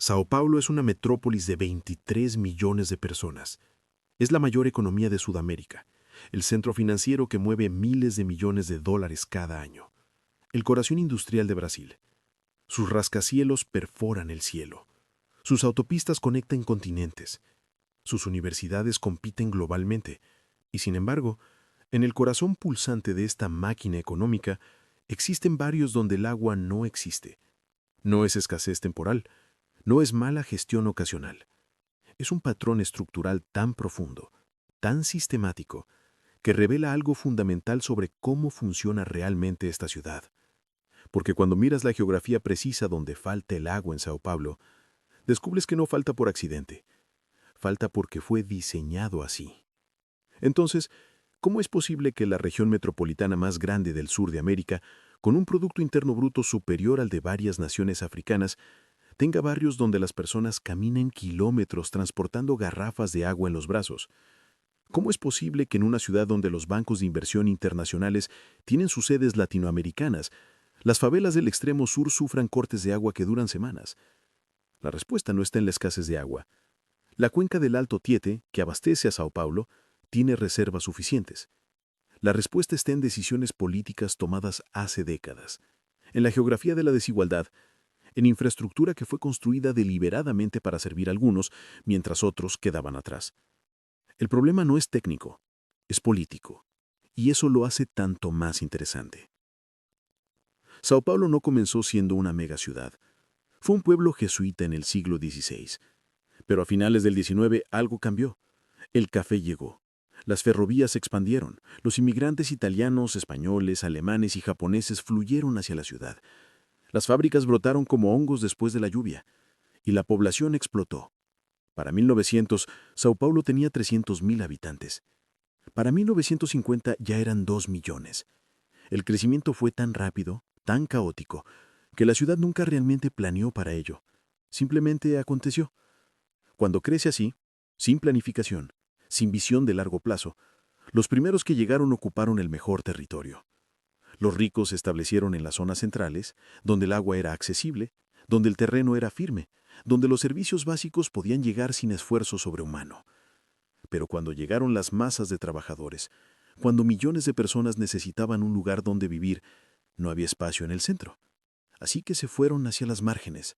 Sao Paulo es una metrópolis de 23 millones de personas. Es la mayor economía de Sudamérica, el centro financiero que mueve miles de millones de dólares cada año, el corazón industrial de Brasil. Sus rascacielos perforan el cielo. Sus autopistas conectan continentes. Sus universidades compiten globalmente. Y sin embargo, en el corazón pulsante de esta máquina económica, existen barrios donde el agua no existe. No es escasez temporal, no es mala gestión ocasional. Es un patrón estructural tan profundo, tan sistemático, que revela algo fundamental sobre cómo funciona realmente esta ciudad. Porque cuando miras la geografía precisa donde falta el agua en Sao Paulo, descubres que no falta por accidente, falta porque fue diseñado así. Entonces, ¿cómo es posible que la región metropolitana más grande del sur de América, con un Producto Interno Bruto superior al de varias naciones africanas, tenga barrios donde las personas caminen kilómetros transportando garrafas de agua en los brazos? ¿Cómo es posible que en una ciudad donde los bancos de inversión internacionales tienen sus sedes latinoamericanas, las favelas del extremo sur sufran cortes de agua que duran semanas? La respuesta no está en la escasez de agua. La cuenca del Alto Tietê, que abastece a Sao Paulo, tiene reservas suficientes. La respuesta está en decisiones políticas tomadas hace décadas, en la geografía de la desigualdad, en infraestructura que fue construida deliberadamente para servir a algunos, mientras otros quedaban atrás. El problema no es técnico, es político, y eso lo hace tanto más interesante. Sao Paulo no comenzó siendo una megaciudad. Fue un pueblo jesuita en el siglo XVI. Pero a finales del XIX algo cambió. El café llegó. Las ferrovías se expandieron. Los inmigrantes italianos, españoles, alemanes y japoneses fluyeron hacia la ciudad. Las fábricas brotaron como hongos después de la lluvia. Y la población explotó. Para 1900, Sao Paulo tenía 300.000 habitantes. Para 1950 ya eran 2 millones. El crecimiento fue tan rápido, tan caótico, que la ciudad nunca realmente planeó para ello. Simplemente aconteció. Cuando crece así, sin planificación, sin visión de largo plazo, los primeros que llegaron ocuparon el mejor territorio. Los ricos se establecieron en las zonas centrales, donde el agua era accesible, donde el terreno era firme, donde los servicios básicos podían llegar sin esfuerzo sobrehumano. Pero cuando llegaron las masas de trabajadores, cuando millones de personas necesitaban un lugar donde vivir, no había espacio en el centro. Así que se fueron hacia las márgenes,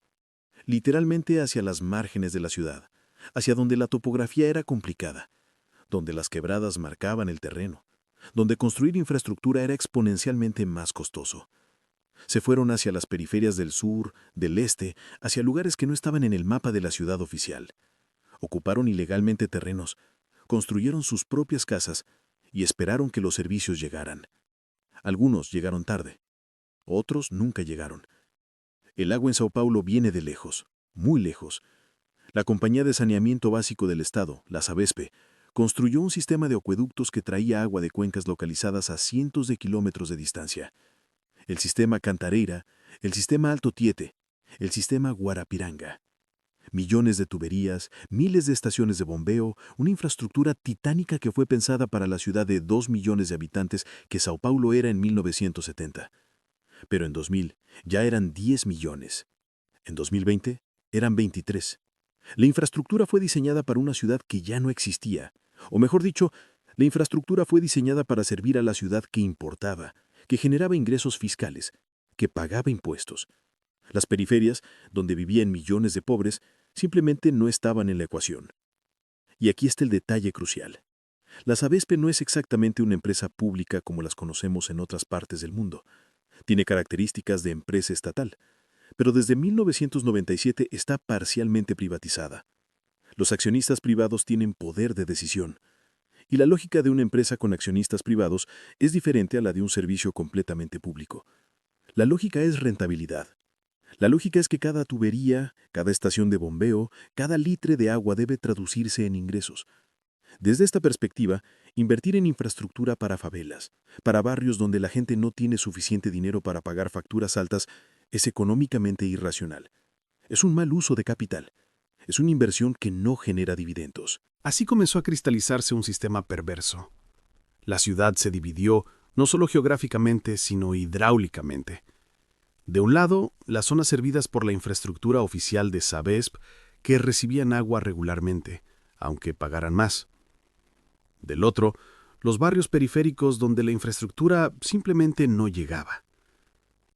literalmente hacia las márgenes de la ciudad, hacia donde la topografía era complicada, donde las quebradas marcaban el terreno, donde construir infraestructura era exponencialmente más costoso. Se fueron hacia las periferias del sur, del este, hacia lugares que no estaban en el mapa de la ciudad oficial. Ocuparon ilegalmente terrenos, construyeron sus propias casas y esperaron que los servicios llegaran. Algunos llegaron tarde, otros nunca llegaron. El agua en Sao Paulo viene de lejos, muy lejos. La Compañía de Saneamiento Básico del Estado, la Sabesp, construyó un sistema de acueductos que traía agua de cuencas localizadas a cientos de kilómetros de distancia. El sistema Cantareira, el sistema Alto Tietê, el sistema Guarapiranga. Millones de tuberías, miles de estaciones de bombeo, una infraestructura titánica que fue pensada para la ciudad de 2 millones de habitantes que Sao Paulo era en 1970. Pero en 2000 ya eran 10 millones. En 2020 eran 23. La infraestructura fue diseñada para una ciudad que ya no existía. O mejor dicho, la infraestructura fue diseñada para servir a la ciudad que importaba, que generaba ingresos fiscales, que pagaba impuestos. Las periferias, donde vivían millones de pobres, simplemente no estaban en la ecuación. Y aquí está el detalle crucial. La Sabesp no es exactamente una empresa pública como las conocemos en otras partes del mundo. Tiene características de empresa estatal, pero desde 1997 está parcialmente privatizada. Los accionistas privados tienen poder de decisión, y la lógica de una empresa con accionistas privados es diferente a la de un servicio completamente público. La lógica es rentabilidad. La lógica es que cada tubería, cada estación de bombeo, cada litre de agua debe traducirse en ingresos. Desde esta perspectiva, invertir en infraestructura para favelas, para barrios donde la gente no tiene suficiente dinero para pagar facturas altas, es económicamente irracional. Es un mal uso de capital. Es una inversión que no genera dividendos. Así comenzó a cristalizarse un sistema perverso. La ciudad se dividió no solo geográficamente, sino hidráulicamente. De un lado, las zonas servidas por la infraestructura oficial de Sabesp, que recibían agua regularmente, aunque pagaran más. Del otro, los barrios periféricos donde la infraestructura simplemente no llegaba.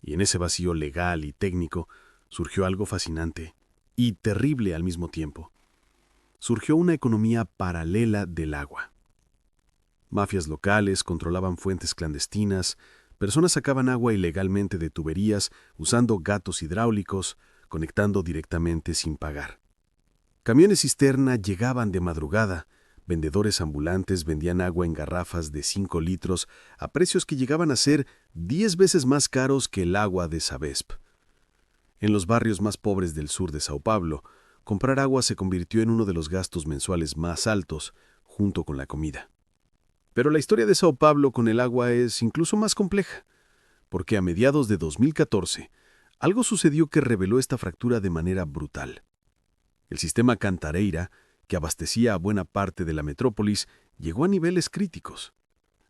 Y en ese vacío legal y técnico surgió algo fascinante y terrible al mismo tiempo. Surgió una economía paralela del agua. Mafias locales controlaban fuentes clandestinas, personas sacaban agua ilegalmente de tuberías usando gatos hidráulicos, conectando directamente sin pagar. Camiones cisterna llegaban de madrugada, vendedores ambulantes vendían agua en garrafas de 5 litros a precios que llegaban a ser 10 veces más caros que el agua de Sabesp. En los barrios más pobres del sur de Sao Paulo, comprar agua se convirtió en uno de los gastos mensuales más altos, junto con la comida. Pero la historia de Sao Paulo con el agua es incluso más compleja, porque a mediados de 2014, algo sucedió que reveló esta fractura de manera brutal. El sistema Cantareira, que abastecía a buena parte de la metrópolis, llegó a niveles críticos.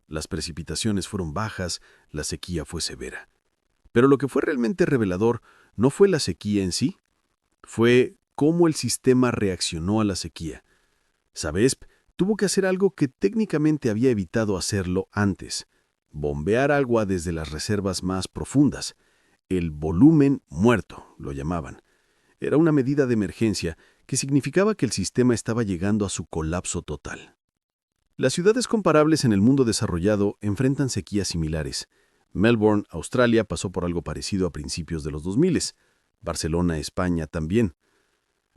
Las precipitaciones fueron bajas, la sequía fue severa. Pero lo que fue realmente revelador no fue la sequía en sí, fue cómo el sistema reaccionó a la sequía. Sabesp tuvo que hacer algo que técnicamente había evitado hacerlo antes: bombear agua desde las reservas más profundas. El volumen muerto, lo llamaban. Era una medida de emergencia que significaba que el sistema estaba llegando a su colapso total. Las ciudades comparables en el mundo desarrollado enfrentan sequías similares. Melbourne, Australia, pasó por algo parecido a principios de los 2000. Barcelona, España, también.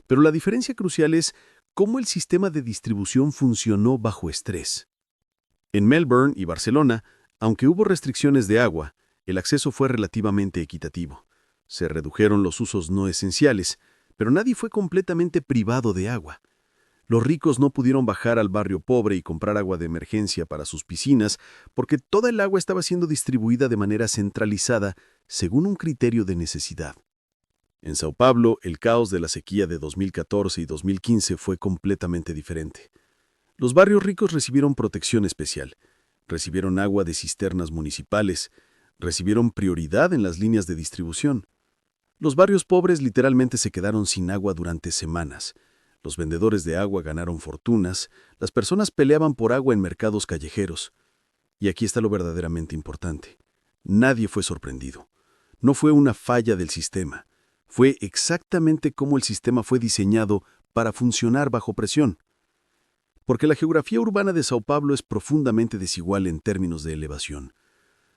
Pero la diferencia crucial es cómo el sistema de distribución funcionó bajo estrés. En Melbourne y Barcelona, aunque hubo restricciones de agua, el acceso fue relativamente equitativo. Se redujeron los usos no esenciales, pero nadie fue completamente privado de agua. Los ricos no pudieron bajar al barrio pobre y comprar agua de emergencia para sus piscinas porque toda el agua estaba siendo distribuida de manera centralizada según un criterio de necesidad. En Sao Paulo, el caos de la sequía de 2014 y 2015 fue completamente diferente. Los barrios ricos recibieron protección especial, recibieron agua de cisternas municipales, recibieron prioridad en las líneas de distribución. Los barrios pobres literalmente se quedaron sin agua durante semanas. Los vendedores de agua ganaron fortunas, las personas peleaban por agua en mercados callejeros. Y aquí está lo verdaderamente importante. Nadie fue sorprendido. No fue una falla del sistema. Fue exactamente como el sistema fue diseñado para funcionar bajo presión. Porque la geografía urbana de Sao Paulo es profundamente desigual en términos de elevación.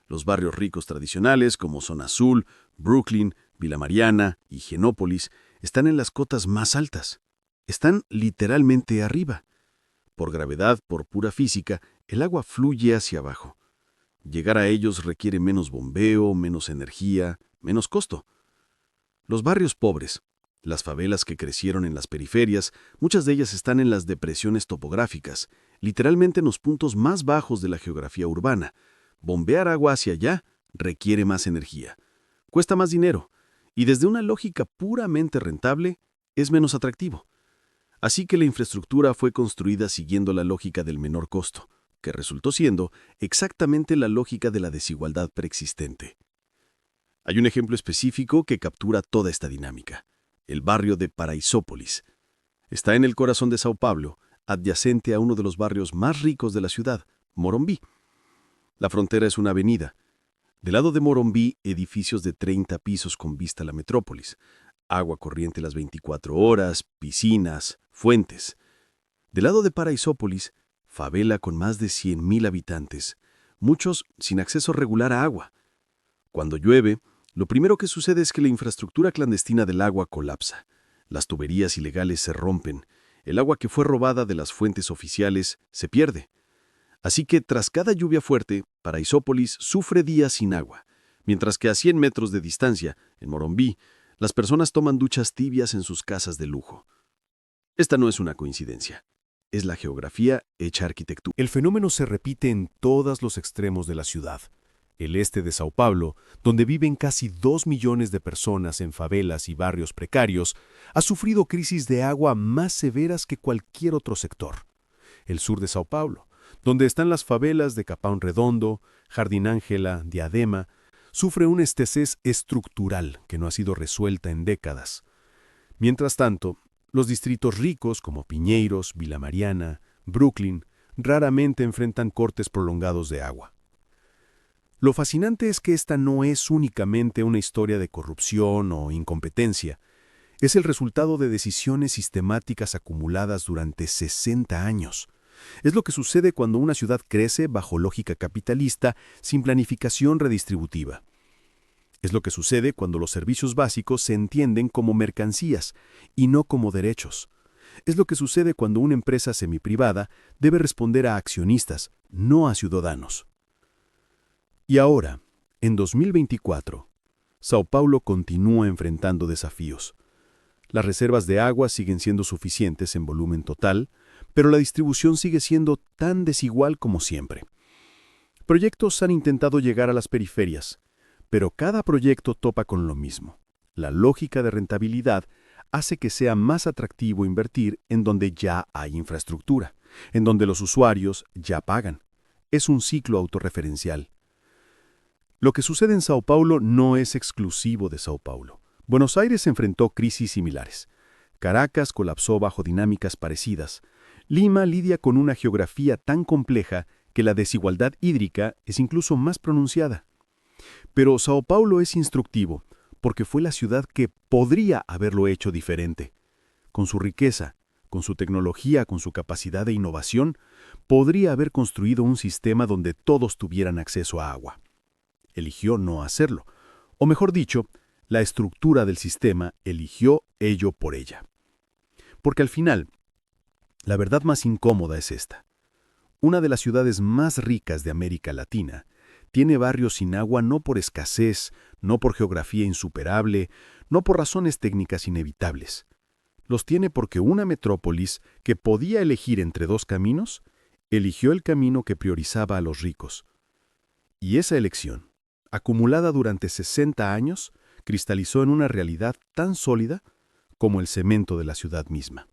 Los barrios ricos tradicionales, como Zona Azul, Brooklyn, Vila Mariana y Genópolis, están en las cotas más altas. Están literalmente arriba. Por gravedad, por pura física, el agua fluye hacia abajo. Llegar a ellos requiere menos bombeo, menos energía, menos costo. Los barrios pobres, las favelas que crecieron en las periferias, muchas de ellas están en las depresiones topográficas, literalmente en los puntos más bajos de la geografía urbana. Bombear agua hacia allá requiere más energía, cuesta más dinero, y desde una lógica puramente rentable, es menos atractivo. Así que la infraestructura fue construida siguiendo la lógica del menor costo, que resultó siendo exactamente la lógica de la desigualdad preexistente. Hay un ejemplo específico que captura toda esta dinámica: el barrio de Paraisópolis. Está en el corazón de Sao Paulo, adyacente a uno de los barrios más ricos de la ciudad, Morumbi. La frontera es una avenida. Del lado de Morumbi, edificios de 30 pisos con vista a la metrópolis. Agua corriente las 24 horas, piscinas, fuentes. Del lado de Paraisópolis, favela con más de 100,000 habitantes, muchos sin acceso regular a agua. Cuando llueve, lo primero que sucede es que la infraestructura clandestina del agua colapsa. Las tuberías ilegales se rompen. El agua que fue robada de las fuentes oficiales se pierde. Así que tras cada lluvia fuerte, Paraisópolis sufre días sin agua, mientras que a 100 metros de distancia, en Morumbi, las personas toman duchas tibias en sus casas de lujo. Esta no es una coincidencia. Es la geografía hecha arquitectura. El fenómeno se repite en todos los extremos de la ciudad. El este de Sao Paulo, donde viven casi 2 millones de personas en favelas y barrios precarios, ha sufrido crisis de agua más severas que cualquier otro sector. El sur de Sao Paulo, donde están las favelas de Capão Redondo, Jardim Ángela, Diadema, sufre una escasez estructural que no ha sido resuelta en décadas. Mientras tanto, los distritos ricos como Piñeiros, Vila Mariana, Brooklyn, raramente enfrentan cortes prolongados de agua. Lo fascinante es que esta no es únicamente una historia de corrupción o incompetencia, es el resultado de decisiones sistemáticas acumuladas durante 60 años. Es lo que sucede cuando una ciudad crece bajo lógica capitalista sin planificación redistributiva. Es lo que sucede cuando los servicios básicos se entienden como mercancías y no como derechos. Es lo que sucede cuando una empresa semiprivada debe responder a accionistas, no a ciudadanos. Y ahora, en 2024, Sao Paulo continúa enfrentando desafíos. Las reservas de agua siguen siendo suficientes en volumen total, pero la distribución sigue siendo tan desigual como siempre. Proyectos han intentado llegar a las periferias, pero cada proyecto topa con lo mismo. La lógica de rentabilidad hace que sea más atractivo invertir en donde ya hay infraestructura, en donde los usuarios ya pagan. Es un ciclo autorreferencial. Lo que sucede en Sao Paulo no es exclusivo de Sao Paulo. Buenos Aires enfrentó crisis similares. Caracas colapsó bajo dinámicas parecidas. Lima lidia con una geografía tan compleja que la desigualdad hídrica es incluso más pronunciada. Pero Sao Paulo es instructivo, porque fue la ciudad que podría haberlo hecho diferente. Con su riqueza, con su tecnología, con su capacidad de innovación, podría haber construido un sistema donde todos tuvieran acceso a agua. Eligió no hacerlo, o mejor dicho, la estructura del sistema eligió ello por ella. Porque al final, la verdad más incómoda es esta. Una de las ciudades más ricas de América Latina tiene barrios sin agua no por escasez, no por geografía insuperable, no por razones técnicas inevitables. Los tiene porque una metrópolis que podía elegir entre dos caminos, eligió el camino que priorizaba a los ricos. Y esa elección, acumulada durante 60 años, cristalizó en una realidad tan sólida como el cemento de la ciudad misma.